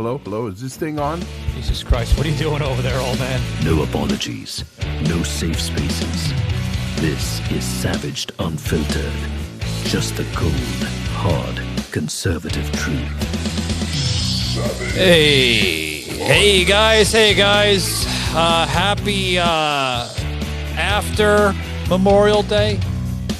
Hello. Is this thing on? Jesus Christ, what are you doing over there, old man? No apologies, no safe spaces. This is Savaged Unfiltered. Just the cold, hard, conservative truth. Hey guys. Happy after Memorial Day.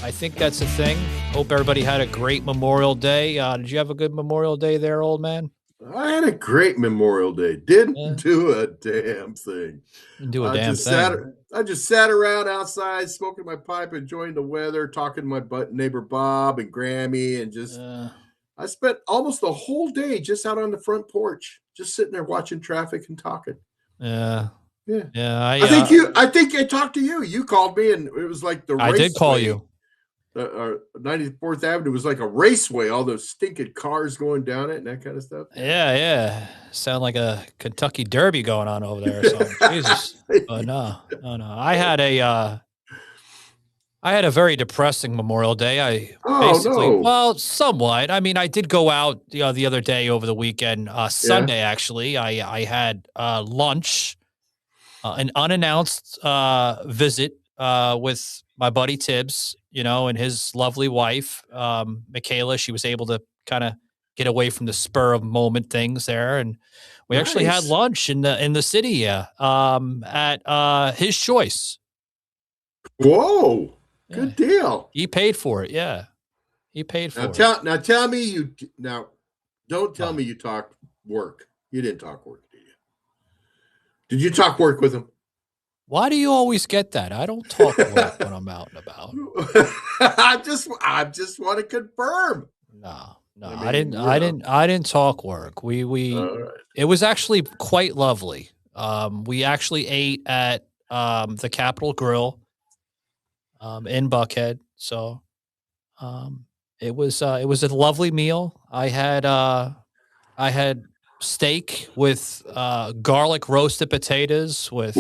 I think that's a thing. Hope everybody had a great Memorial Day. Did you have a good Memorial Day there, old man? I had a great Memorial Day. Didn't do a damn thing. Didn't do a damn thing. I just sat around outside, smoking my pipe, enjoying the weather, talking to my neighbor Bob and Grammy, and just I spent almost the whole day just out on the front porch, just sitting there watching traffic and talking. Yeah. I think I talked to you. You called me, and it was like I did call you. 94th Avenue was like a raceway, all those stinking cars going down it and that kind of stuff. Yeah. Sound like a Kentucky Derby going on over there or something. Jesus. But no. I had a very depressing Memorial Day. Well, somewhat. I mean, I did go out the other day over the weekend, Sunday, actually. I had lunch, an unannounced visit with my buddy Tibbs, and his lovely wife, Michaela. She was able to kind of get away from the spur of moment things there. And we actually had lunch in the city, at his choice. Whoa. Good deal. He paid for it. Yeah. He paid for it. Now tell me don't tell me you talked work. You didn't talk work, did you? Did you talk work with him? Why do you always get that? I don't talk work when I'm out and about. I just want to confirm. No, I didn't talk work. It was actually quite lovely. We actually ate at the Capitol Grill in Buckhead. So it was a lovely meal. I had steak with garlic roasted potatoes with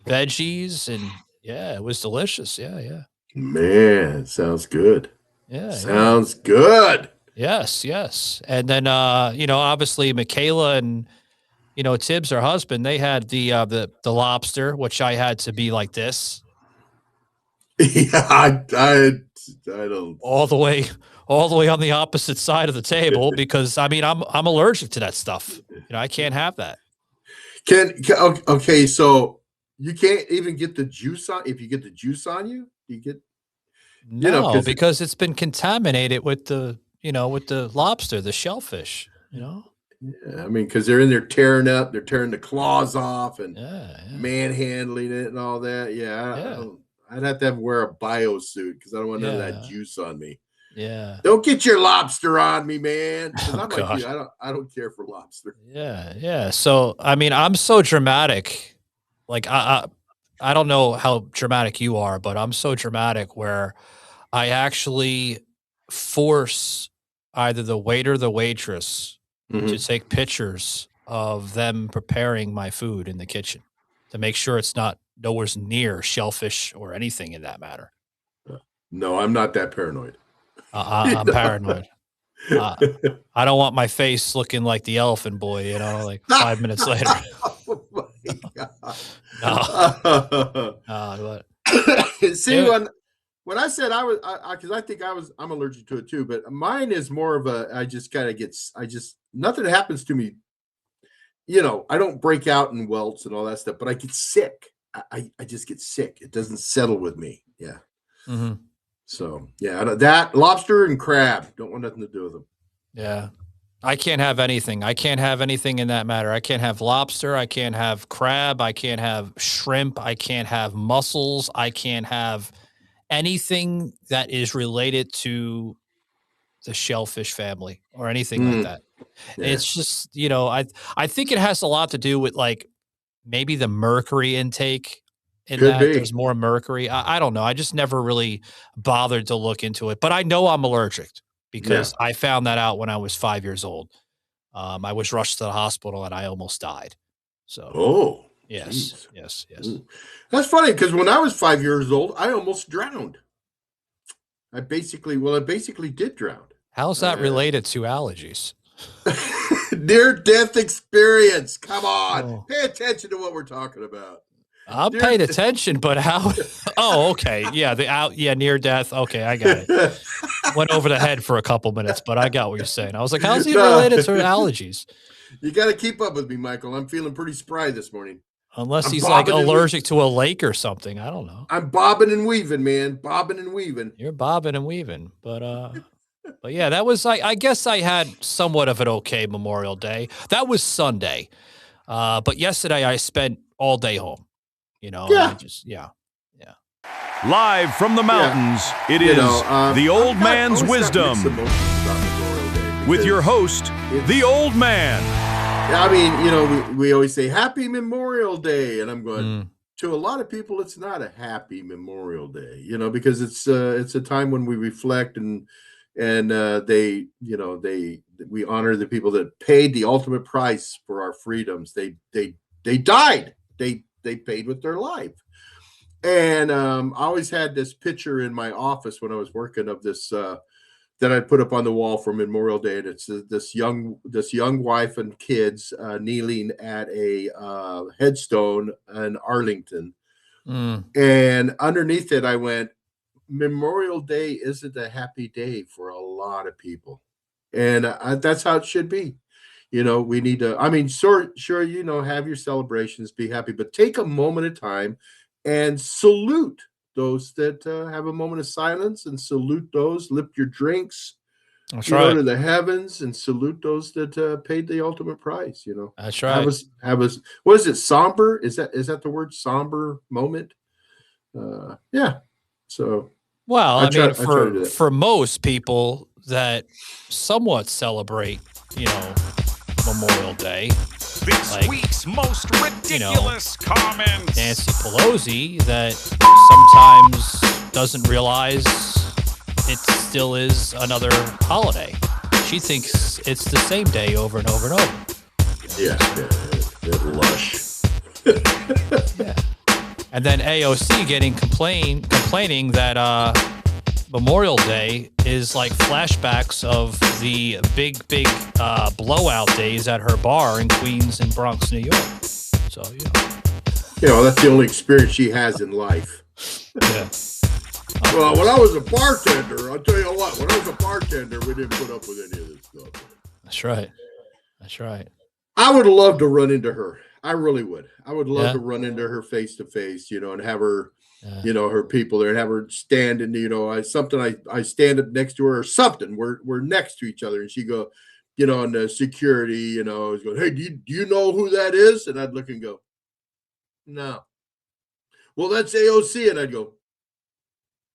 veggies, and it was delicious. Yeah. Man, sounds good. Yeah. Sounds good. Yes. And then obviously Michaela and Tibbs, her husband, they had the lobster, which I had to be like this. Yeah, I don't all the way on the opposite side of the table because I'm allergic to that stuff. I can't have that. Okay, so you can't even get the juice on. If you get the juice on you, you get because it's been contaminated with the lobster, the shellfish. Yeah, I mean, because they're in there tearing the claws off and manhandling it and all that. Yeah. I'd have to wear a bio suit because I don't want none of that juice on me. Yeah. Don't get your lobster on me, man. I'm like you. I don't care for lobster. Yeah. So I'm so dramatic. Like I don't know how dramatic you are, but I'm so dramatic where I actually force either the waiter or the waitress to take pictures of them preparing my food in the kitchen to make sure it's nowhere near shellfish or anything in that matter. No, I'm not that paranoid. I'm paranoid. I don't want my face looking like the elephant boy, like 5 minutes later. Oh my God. See, when I said because I think I'm allergic to it too, but mine is more of nothing happens to me. I don't break out in welts and all that stuff, but I get sick. I just get sick. It doesn't settle with me. Yeah. Mm-hmm. So that lobster and crab, don't want nothing to do with them. Yeah. I can't have anything. I can't have anything in that matter. I can't have lobster. I can't have crab. I can't have shrimp. I can't have mussels. I can't have anything that is related to the shellfish family or anything like that. Yeah. It's just, I think it has a lot to do with like maybe the mercury intake in that. There's more mercury. I don't know. I just never really bothered to look into it, but I know I'm allergic because I found that out when I was 5 years old. I was rushed to the hospital and I almost died. So, yes. That's funny because when I was 5 years old, I almost drowned. I basically did drown. How's that related to allergies? Near-death experience. Come on. Pay attention to what we're talking about. I'm paying attention, but how? Oh, okay. Yeah, near death. Okay, I got it. Went over the head for a couple minutes, but I got what you're saying. I was like, how's he related to allergies? You got to keep up with me, Michael. I'm feeling pretty spry this morning. Unless he's like allergic to a lake or something. I don't know. I'm bobbing and weaving, man. Bobbing and weaving. You're bobbing and weaving. But yeah, that was I guess I had somewhat of an okay Memorial Day. That was Sunday. But yesterday I spent all day home. You know, yeah. Live from the mountains, it is the Old Man's Wisdom with your host, the Old Man. I mean, we always say Happy Memorial Day, and I'm going to a lot of people. It's not a happy Memorial Day, because it's a time when we reflect and we honor the people that paid the ultimate price for our freedoms. They died. They paid with their life. And I always had this picture in my office when I was working of this that I put up on the wall for Memorial Day, and it's this young wife and kids kneeling at a headstone in Arlington. And underneath it, I went, Memorial Day isn't a happy day for a lot of people, and that's how it should be. We need to. I mean, sure, have your celebrations, be happy, but take a moment of time and salute those that have a moment of silence, and salute those. Lift your drinks, to the heavens, and salute those that paid the ultimate price. That's right. Have a what is it? Somber? Is that the word? Somber moment? Yeah. So. Well, I mean, for most people that somewhat celebrate, Memorial Day. This week's most ridiculous comments. Nancy Pelosi that sometimes doesn't realize it still is another holiday. She thinks it's the same day over and over and over. Yeah, lush. Yeah. And then AOC complaining that Memorial Day is like flashbacks of the big blowout days at her bar in Queens and Bronx, New York. So, that's the only experience she has in life. Yeah. Well, when I was a bartender, I'll tell you what, when I was a bartender, we didn't put up with any of this stuff. That's right. I would love to run into her. I really would. I would love to run into her face to face, and have her, her people there, and have her stand and, I stand up next to her or something. We're next to each other, and she go, and the security, is going, hey, do you know who that is? And I'd look and go, no. Well, that's AOC, and I'd go,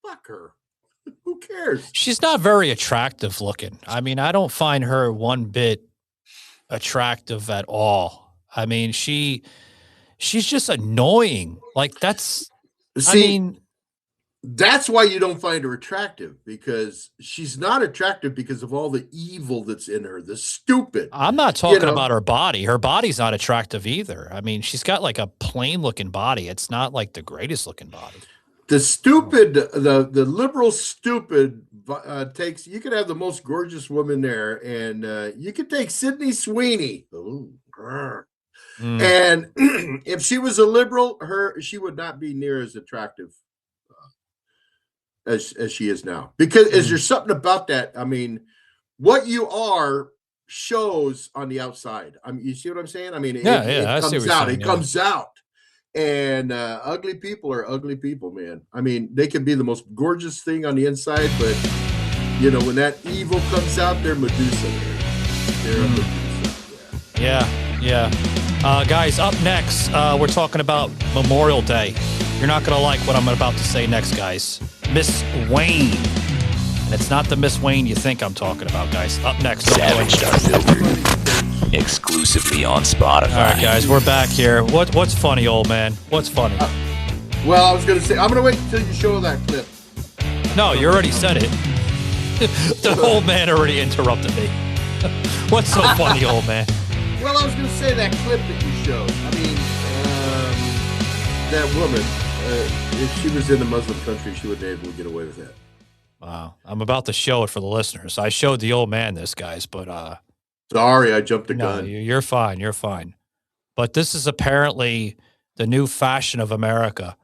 fuck her. Who cares? She's not very attractive looking. I mean, I don't find her one bit attractive at all. I mean, she's just annoying. Like that's why you don't find her attractive, because she's not attractive because of all the evil that's in her, the stupid. I'm not talking about her body. Her body's not attractive either. I mean, she's got like a plain looking body. It's not like the greatest looking body. The stupid, the liberal stupid takes, you could have the most gorgeous woman there, and you could take Sydney Sweeney. Ooh, and if she was a liberal, she would not be near as attractive as she is now. Because is there something about that? I mean, what you are shows on the outside. I mean, you see what I'm saying? I mean, it comes out. It comes out. And ugly people are ugly people, man. I mean, they can be the most gorgeous thing on the inside, but when that evil comes out, they're Medusa. They're a Medusa. Yeah. Guys, up next, we're talking about Memorial Day. You're not going to like what I'm about to say next, guys. Miss Wayne. And it's not the Miss Wayne you think I'm talking about, guys. Up next. Savaged Unfiltered. Exclusively on Spotify. All right, guys, we're back here. What's funny, old man? What's funny? Well, I was going to say, I'm going to wait until you show that clip. No, you already said it. The old man already interrupted me. What's so funny, old man? Well, I was going to say that clip that you showed. I mean, that woman, if she was in a Muslim country, she wouldn't be able to get away with that. Wow. I'm about to show it for the listeners. I showed the old man this, guys, but Sorry, I jumped the No, gun. you're fine. You're fine. But this is apparently the new fashion of America.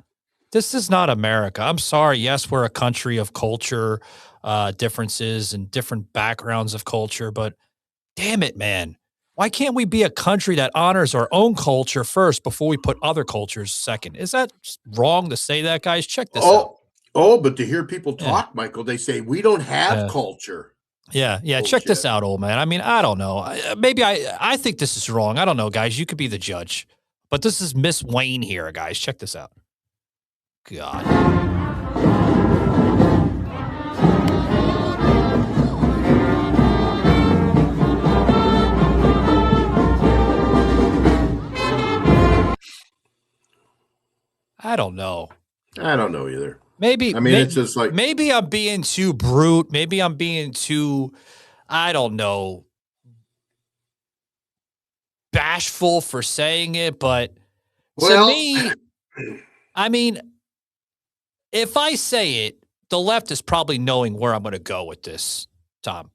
This is not America. I'm sorry. Yes, we're a country of culture differences and different backgrounds of culture, but damn it, man. Why can't we be a country that honors our own culture first before we put other cultures second? Is that wrong to say that, guys? Check this out. Oh, but to hear people talk, Michael, they say we don't have culture. Yeah. Bullshit. Check this out, old man. I mean, I don't know. Maybe I think this is wrong. I don't know, guys. You could be the judge. But this is Miss Wayne here, guys. Check this out. God. I don't know. I don't know either. Maybe. I mean, it's just like maybe I'm being too brute. Maybe I'm being too, I don't know, bashful for saying it. But to me, I mean, if I say it, the left is probably knowing where I'm going to go with this, Tom.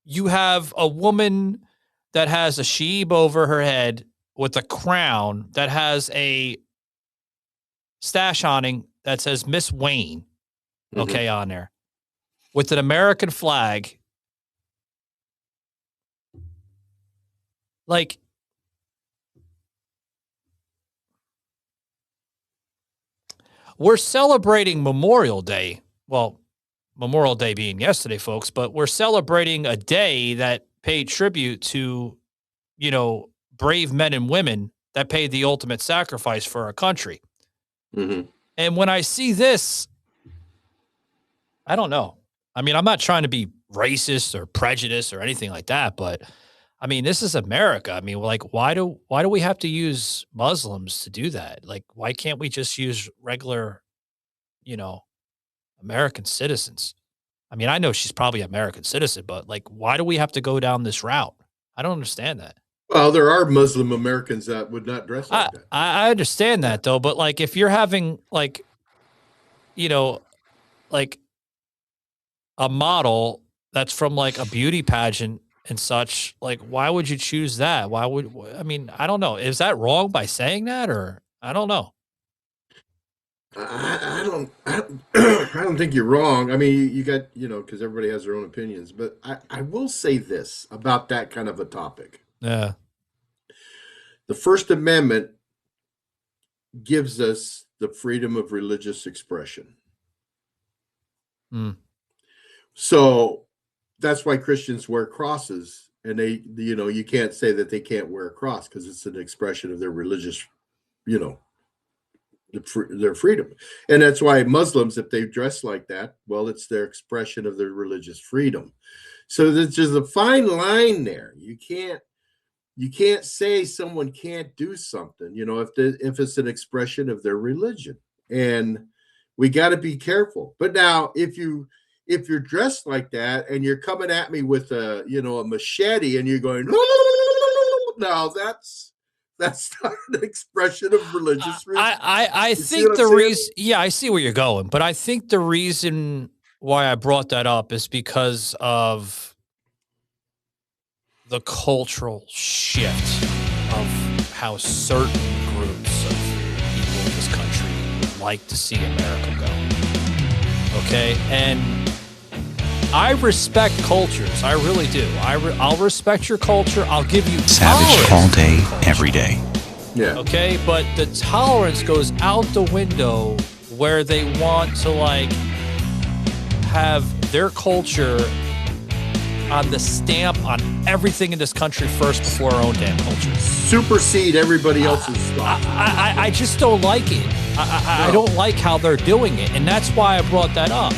You have a woman that has a sheeb over her head with a crown that has a stash awning that says Miss Wayne, on there, with an American flag. Like, we're celebrating Memorial Day. Well, Memorial Day being yesterday, folks, but we're celebrating a day that paid tribute to, brave men and women that paid the ultimate sacrifice for our country. Mm-hmm. And when I see this, I don't know. I mean, I'm not trying to be racist or prejudiced or anything like that, but I mean, this is America. I mean, like, why do we have to use Muslims to do that? Like, why can't we just use regular, American citizens? I mean, I know she's probably an American citizen, but like, why do we have to go down this route? I don't understand that. Well, there are Muslim Americans that would not dress like that. I understand that though, but like, if you're having like, like a model that's from like a beauty pageant and such, like, why would you choose that? I don't know. Is that wrong by saying that, or I don't know. I don't think you're wrong. I mean, you got, because everybody has their own opinions, but I will say this about that kind of a topic. Yeah. The First Amendment gives us the freedom of religious expression. So that's why Christians wear crosses, and they, you can't say that they can't wear a cross because it's an expression of their religious, their freedom. And that's why Muslims, if they dress like that, well, it's their expression of their religious freedom. So there's just a fine line there. You can't say someone can't do something, if it's an expression of their religion. And we got to be careful. But now, if you're dressed like that and you're coming at me with a machete and you're going, no, that's not an expression of religious freedom. I think the reason, I see where you're going, but I think the reason why I brought that up is because of the cultural shift of how certain groups of people in this country would like to see America go. Okay? And I respect cultures. I really do. I'll respect your culture. I'll give you savage all day, every day. Yeah. Okay? But the tolerance goes out the window where they want to, like, have their culture on the stamp on everything in this country first before our own damn culture. Supersede everybody else's stuff. I just don't like it. I don't like how they're doing it, and that's why I brought that up.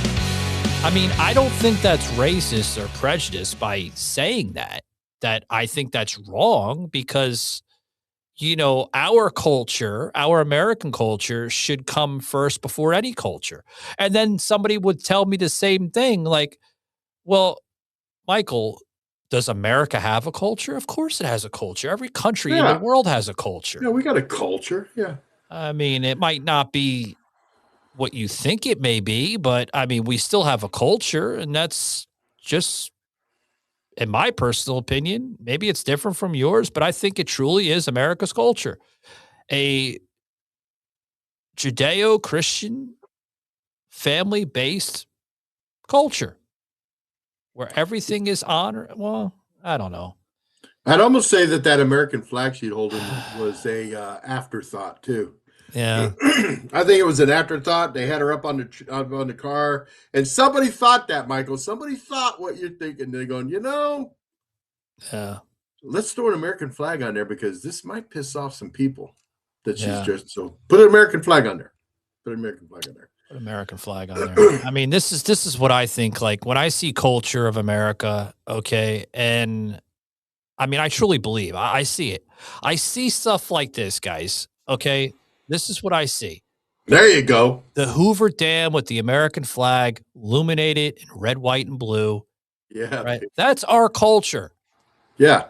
I mean, I don't think that's racist or prejudiced by saying that I think that's wrong because, our culture, our American culture should come first before any culture. And then somebody would tell me the same thing, like, well, Michael, does America have a culture? Of course it has a culture. Every country in the world has a culture. Yeah, we got a culture. Yeah. I mean, it might not be what you think it may be, but I mean, we still have a culture, and that's just in my personal opinion, maybe it's different from yours, but I think it truly is America's culture. A Judeo-Christian family-based culture where everything is honored. Well, I don't know. I'd almost say that American flag she'd holding was a afterthought too. Yeah, I think it was an afterthought. They had her up on the car, and somebody thought that, Michael. Somebody thought what you're thinking. They're going, let's throw an American flag on there because this might piss off some people that she's just. So put an American flag on there. Put an American flag on there. Put an American flag on there. I mean, this is what I think. Like when I see culture of America, okay, and I mean, I truly believe I see it. I see stuff like this, guys. Okay. This is what I see. There you go. The Hoover Dam with the American flag illuminated in red, white, and blue. Yeah. Right. That's our culture. Yeah.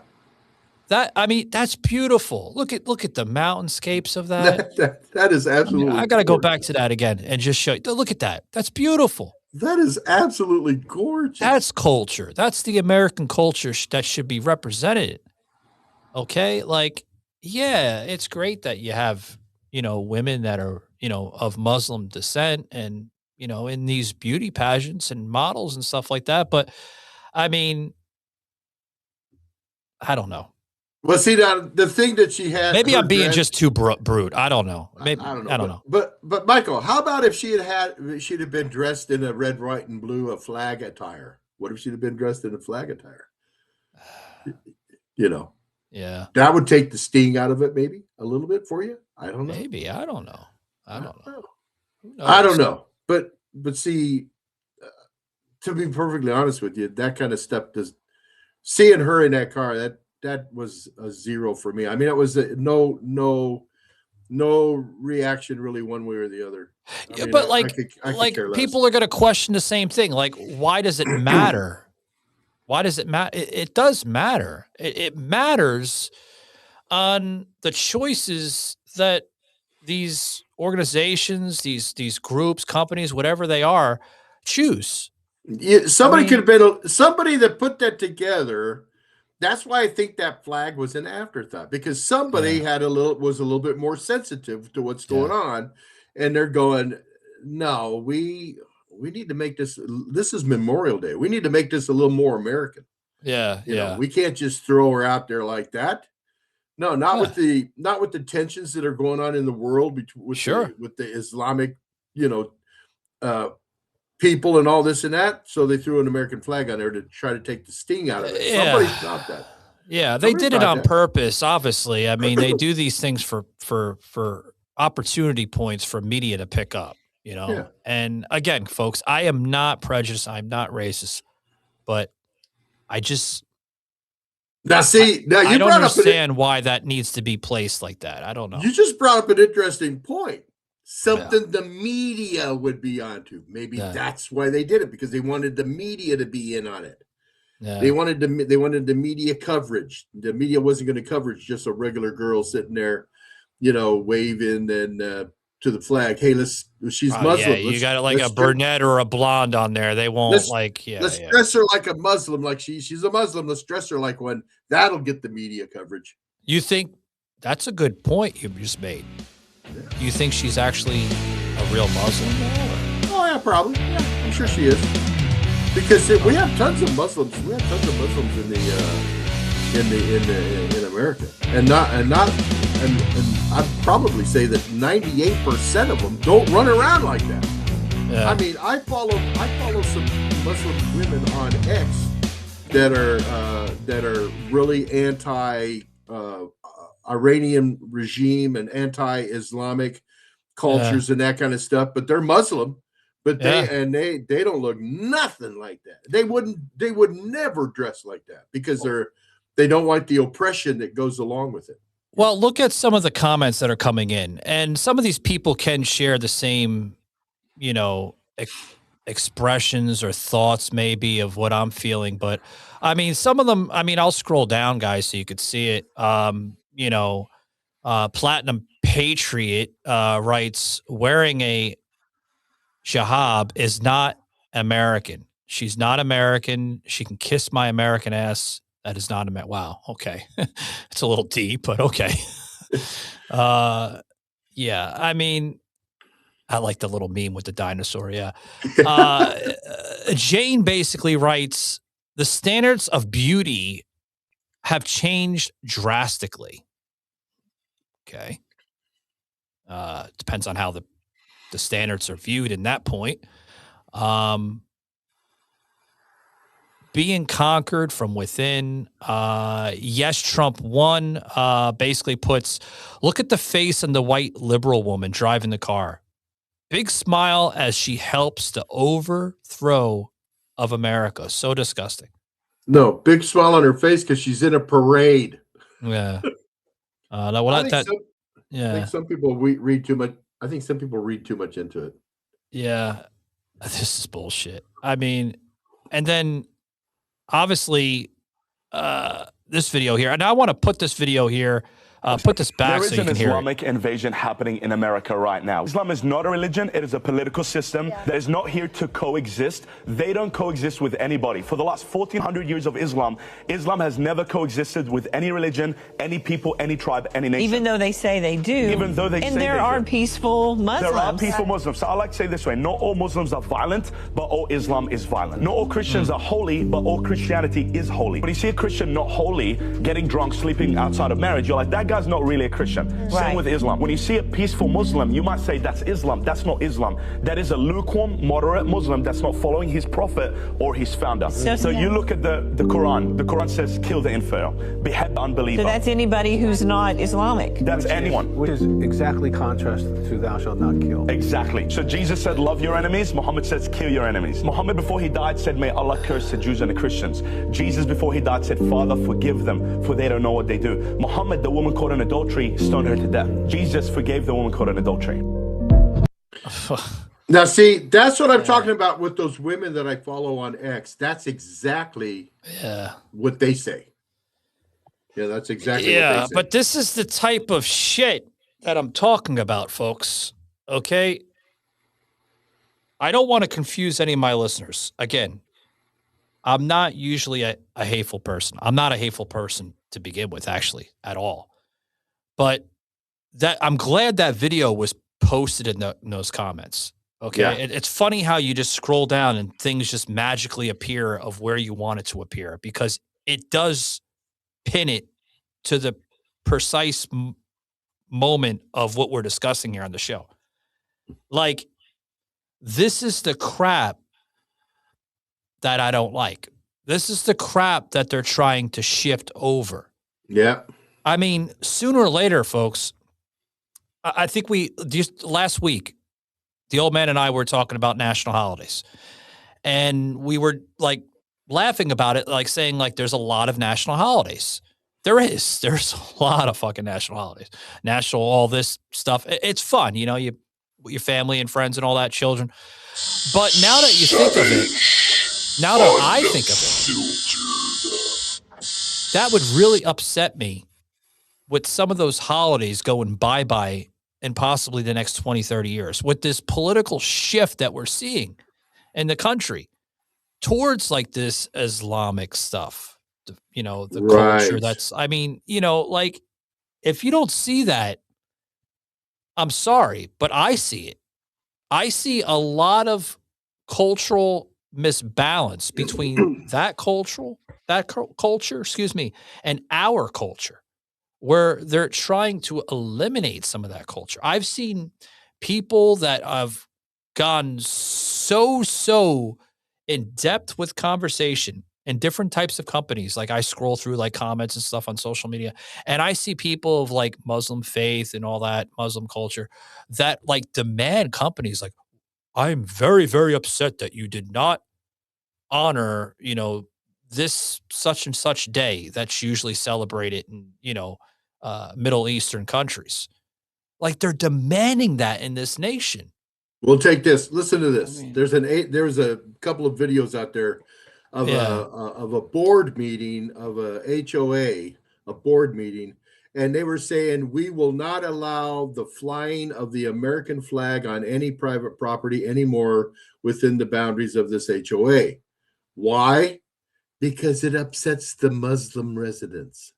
That's beautiful. Look at the mountainscapes of that. That is absolutely. I got to go back to that again and just show you. Look at that. That's beautiful. That is absolutely gorgeous. That's culture. That's the American culture that should be represented. Okay. Like, yeah, it's great that you have, women that are, of Muslim descent and, in these beauty pageants and models and stuff like that. But I mean, I don't know. Well, see, the thing that she had. Maybe I'm being just too brute. I don't know. Maybe I don't know. I don't know. But Michael, how about if she'd have been dressed in a red, white, and blue, a flag attire? What if she'd have been dressed in a flag attire? Yeah. That would take the sting out of it, maybe a little bit for you. I don't know. Maybe. I don't know. I don't know. But see, to be perfectly honest with you, that kind of stuff seeing her in that car, that was a zero for me. I mean, it was no reaction really one way or the other. But I could people are going to question the same thing. Like, why does it matter? Why does it matter? It does matter. It matters on the choices that these organizations, these groups, companies, whatever they are, choose. Yeah, somebody could have been somebody that put that together. That's why I think that flag was an afterthought, because somebody was a little bit more sensitive to what's going on, and they're going, no, we need to make this is Memorial Day. We need to make this a little more American. Yeah. We can't just throw her out there like that. No, not with the tensions that are going on in the world with the Islamic, people and all this and that. So they threw an American flag on there to try to take the sting out of it. Yeah. Somebody thought that. Yeah, they did it on purpose, obviously. I mean, they do these things for opportunity points for media to pick up, Yeah. And again, folks, I am not prejudiced. I'm not racist, but I just I don't understand why that needs to be placed like that. I don't know. You just brought up an interesting point. Something the media would be onto. Maybe that's why they did it, because they wanted the media to be in on it. Yeah. They wanted the media coverage. The media wasn't going to cover just a regular girl sitting there, waving and to the flag. Hey, she's Muslim. Yeah, you got it like a brunette or a blonde on there. They won't let's dress her like a Muslim, like she's a Muslim. Let's dress her like one. That'll get the media coverage. You think that's a good point you just made? Yeah. Do you think she's actually a real Muslim now? Oh yeah, probably. Yeah, I'm sure she is. Because we have tons of Muslims. We have tons of Muslims in America, and I'd probably say that 98% of them don't run around like that. Yeah. I mean, I follow some Muslim women on X that are really anti Iranian regime and anti-Islamic cultures and that kind of stuff, but they're Muslim. But they don't look nothing like that. They would never dress like that because they don't like the oppression that goes along with it. Well, look at some of the comments that are coming in, and some of these people can share the same, expressions or thoughts maybe of what I'm feeling. But I mean, some of them, I'll scroll down, guys, so you could see it. Platinum Patriot writes, wearing a hijab is not American. She's not American. She can kiss my American ass. That is not American. Wow. Okay. It's a little deep, but okay. Yeah. I mean, I like the little meme with the dinosaur. Yeah. Jane basically writes, the standards of beauty have changed drastically. Okay. Depends on how the standards are viewed in that point. Being conquered from within. Yes, Trump won. Basically puts, look at the face of the white liberal woman driving the car. Big smile as she helps the overthrow of America. So disgusting. No, big smile on her face because she's in a parade. Yeah. I think some people read too much. I think some people read too much into it. Yeah. This is bullshit. I mean, and then obviously this video here, and I want to put this video here. Put this back there is so you an can hear Islamic invasion happening in America right now. Islam is not a religion. It is a political system that is not here to coexist. They don't coexist with anybody. For the last 1,400 years of Islam, Islam has never coexisted with any religion, any people, any tribe, any nation. Even though they say they do. Even though they say there are peaceful Muslims. There are peaceful Muslims. So I like to say this way, not all Muslims are violent, but all Islam is violent. Not all Christians are holy, but all Christianity is holy. When you see a Christian not holy, getting drunk, sleeping outside of marriage, you're like, that guy's not really a Christian. Same with Islam. When you see a peaceful Muslim, you might say that's Islam. That's not Islam. That is a lukewarm, moderate Muslim that's not following his prophet or his founder. So you look at the Quran. The Quran says, kill the infidel, behead the unbeliever. So that's anybody who's not Islamic. That's anyone. Which is exactly contrast to thou shalt not kill. Exactly. So Jesus said, love your enemies. Muhammad says, kill your enemies. Muhammad, before he died, said, may Allah curse the Jews and the Christians. Jesus, before he died, said, Father, forgive them, for they don't know what they do. Muhammad, the woman caught in adultery, stoned her to death. Jesus forgave the woman caught in adultery. Now, see, that's what I'm talking about with those women that I follow on X. That's exactly what they say. Yeah, that's exactly what they say. But this is the type of shit that I'm talking about, folks. Okay? I don't want to confuse any of my listeners. Again, I'm not usually a hateful person. I'm not a hateful person to begin with, actually, at all. But that I'm glad that video was posted in those comments. Okay. Yeah. It's funny how you just scroll down and things just magically appear of where you want it to appear, because it does pin it to the precise moment of what we're discussing here on the show. Like, this is the crap that I don't like. This is the crap that they're trying to shift over. Yeah. I mean, sooner or later, folks, I think just last week, the old man and I were talking about national holidays, and we were like laughing about it, like saying like there's a lot of national holidays. There's a lot of fucking national holidays, national, all this stuff. It's fun. You know, your family and friends and all that, children. But now that you think of it, now that I think of it, that would really upset me with some of those holidays going bye-bye in possibly the next 20, 30 years, with this political shift that we're seeing in the country towards like this Islamic stuff, you know, the culture that's, I mean, you know, like if you don't see that, I'm sorry, but I see it. I see a lot of cultural misbalance between that culture, and our culture, where they're trying to eliminate some of that culture. I've seen people that have gone so in depth with conversation in different types of companies. Like I scroll through like comments and stuff on social media, and I see people of like Muslim faith and all that Muslim culture that like demand companies like, I'm very, very upset that you did not honor, you know, this such and such day that's usually celebrated in, you know, Middle Eastern countries. Like they're demanding that in this nation. We'll take this. Listen to this. I mean, there's a couple of videos out there of a board meeting of a HOA, a board meeting, and they were saying we will not allow the flying of the American flag on any private property anymore within the boundaries of this HOA. Why? Because it upsets the Muslim residents.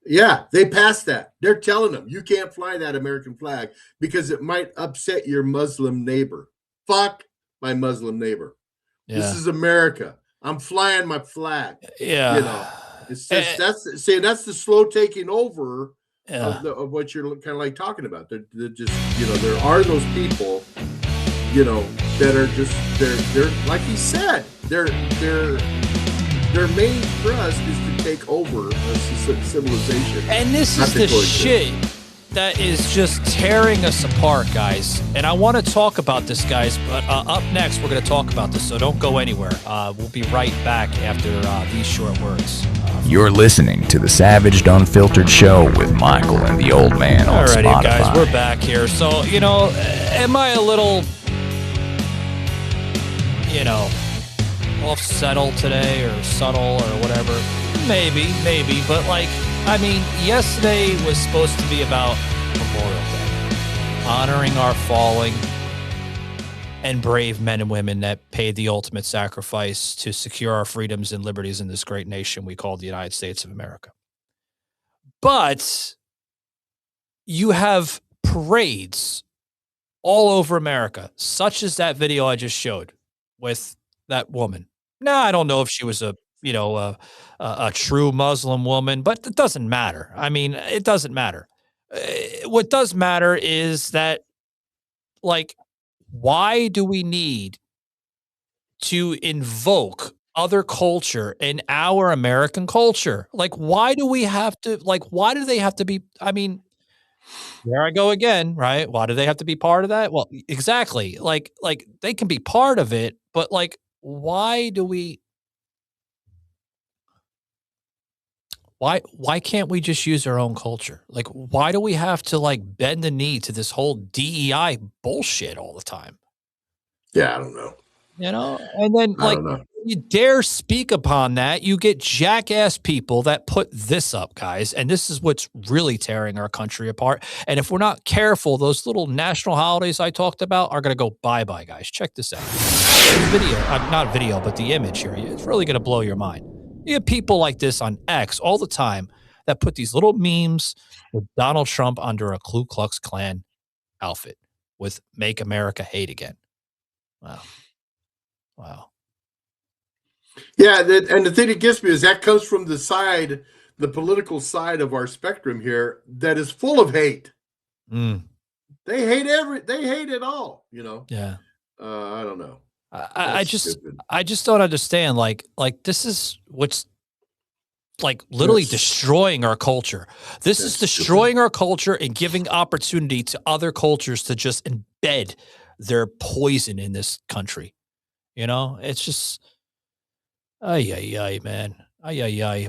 Yeah, they passed that. They're telling them you can't fly that American flag because it might upset your Muslim neighbor. Fuck my Muslim neighbor. Yeah. This is America. I'm flying my flag. Yeah. It's just that's the slow taking over of what you're kind of like talking about. They're just there are those people that are just they're like he said their main thrust is to take over a civilization. And this is the shit that is just tearing us apart, guys. And I want to talk about this, guys, but up next we're going to talk about this, so don't go anywhere. We'll be right back after these short words. You're listening to the Savaged Unfiltered Show with Michael and the Old Man on Spotify. Alrighty, guys, we're back here. So, am I a little, off-settle today or subtle or whatever? Maybe. But, yesterday was supposed to be about Memorial Day, honoring our falling and brave men and women that paid the ultimate sacrifice to secure our freedoms and liberties in this great nation we call the United States of America. But you have parades all over America, such as that video I just showed with that woman. Now, I don't know if she was a true Muslim woman, but it doesn't matter. I mean, it doesn't matter. What does matter is that, why do we need to invoke other culture in our American culture? Why do we have to, why do they have to be, there I go again, right? Why do they have to be part of that? Well, exactly. They can be part of it, but why do we, why can't we just use our own culture? Why do we have to bend the knee to this whole DEI bullshit all the time? Yeah, I don't know. And then you dare speak upon that, you get jackass people that put this up, guys. And this is what's really tearing our country apart. And if we're not careful, those little national holidays I talked about are going to go bye-bye, guys. Check this out. This video, not video, but the image here. It's really going to blow your mind. You have people like this on X all the time that put these little memes with Donald Trump under a Ku Klux Klan outfit with "Make America Hate Again." Wow. Yeah, and the thing that gets me is that comes from the political side of our spectrum here that is full of hate. They hate it all, Yeah. I don't know. I just don't understand. This is what's literally destroying our culture. This is destroying our culture and giving opportunity to other cultures to just embed their poison in this country. It's just, man.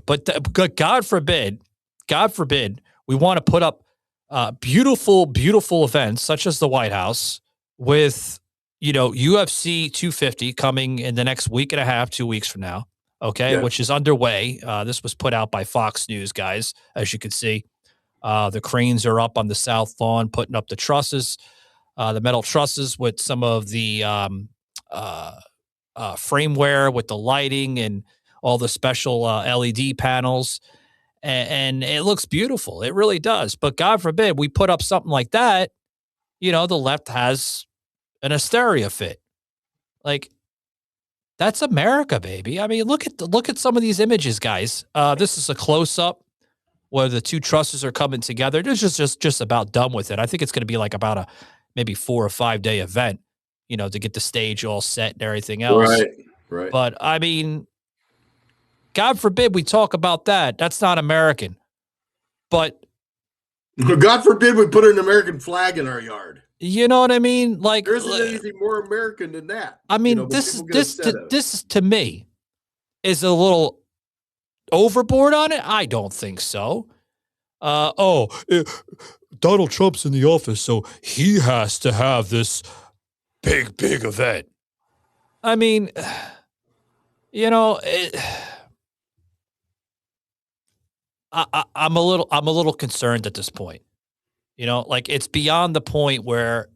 But God forbid, we want to put up beautiful, beautiful events such as the White House with, UFC 250 coming in the next week and a half, 2 weeks from now. Okay. Which is underway. This was put out by Fox News, guys. As you can see, the cranes are up on the South Lawn, putting up the trusses, the metal trusses with some of the, frameware with the lighting and all the special LED panels, and it looks beautiful. It really does. But God forbid we put up something like that. The left has an hysteria fit. That's America, baby. I mean, look at some of these images, guys. This is a close up where the two trusses are coming together. This is just about done with it. I think it's going to be about a maybe 4 or 5 day event. To get the stage all set and everything else. Right. But God forbid we talk about that. That's not American. But God forbid we put an American flag in our yard. You know what I mean? There isn't anything more American than that. I mean, this to me is a little overboard on it. I don't think so. Donald Trump's in the office, so he has to have this big event. I mean, I'm a little concerned at this point. It's beyond the point where,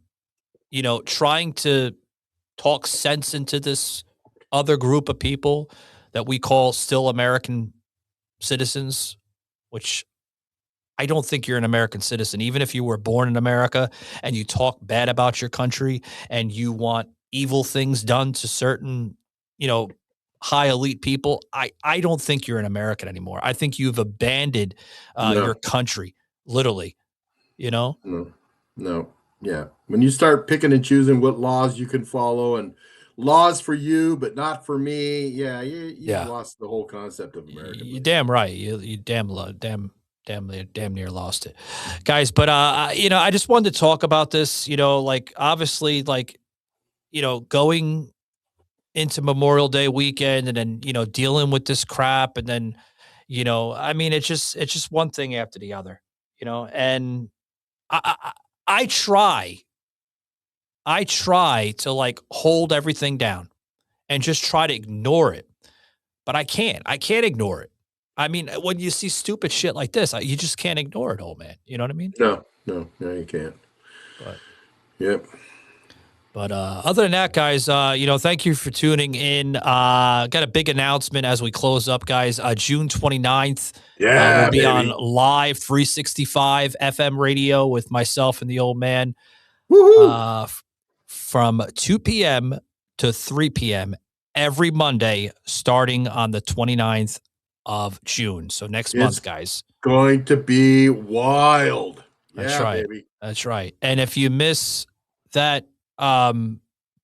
trying to talk sense into this other group of people that we call still American citizens, which I don't think you're an American citizen. Even if you were born in America and you talk bad about your country and you want evil things done to certain, high elite people, I don't think you're an American anymore. I think you've abandoned your country, literally, No. Yeah. When you start picking and choosing what laws you can follow and laws for you, but not for me. Yeah. You lost the whole concept of America. You're damn right. You damn near lost it, guys. But, I just wanted to talk about this, obviously, going into Memorial Day weekend and then, dealing with this crap. And then, it's just one thing after the other, and I try to hold everything down and just try to ignore it, but I can't ignore it. I mean, when you see stupid shit like this, you just can't ignore it, old man. You know what I mean? No, you can't. But, yep. But other than that, guys, thank you for tuning in. Got a big announcement as we close up, guys. June 29th, we'll be on live 365 FM radio with myself and the old man from 2 p.m. to 3 p.m. every Monday, starting on the 29th of June. So next month, guys. Going to be wild. That's right. Baby. That's right. And if you miss that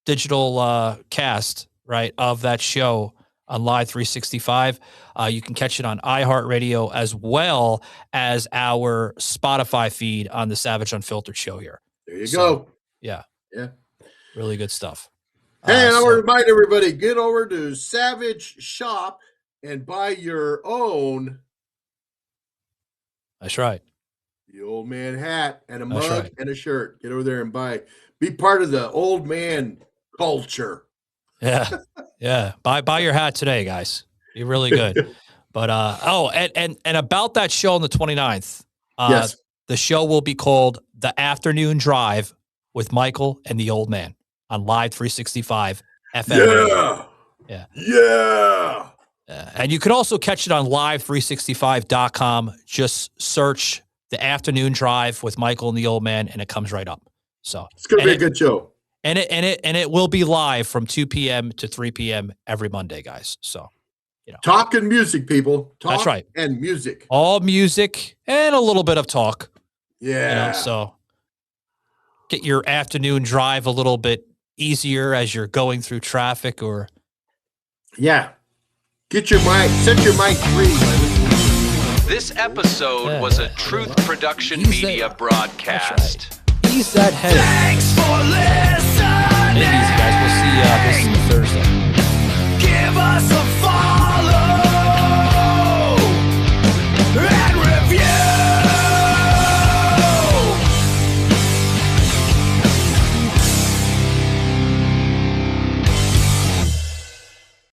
digital cast, right, of that show on Live 365, you can catch it on iHeartRadio as well as our Spotify feed on the Savage Unfiltered show here. There you go. Yeah. Really good stuff. Hey, I want to remind everybody, get over to Savage Shop and buy your own. That's right. The old man hat and a mug and a shirt. Get over there and be part of the old man culture. Yeah. Buy your hat today, guys. You're really good. But and about that show on the 29th, the show will be called The Afternoon Drive with Michael and the Old Man on Live 365 FM. Yeah. And you can also catch it on live365.com. Just search The Afternoon Drive with Michael and the Old Man, and it comes right up. So it's gonna be a good show. And it will be live from 2 p.m. to 3 p.m. every Monday, guys. So talk and music, people. Talk That's right. And music. All music and a little bit of talk. Yeah. So get your afternoon drive a little bit easier as you're going through traffic or get your mind, set your mind free. This episode was a Truth Production Media broadcast. Ease that head. Thanks for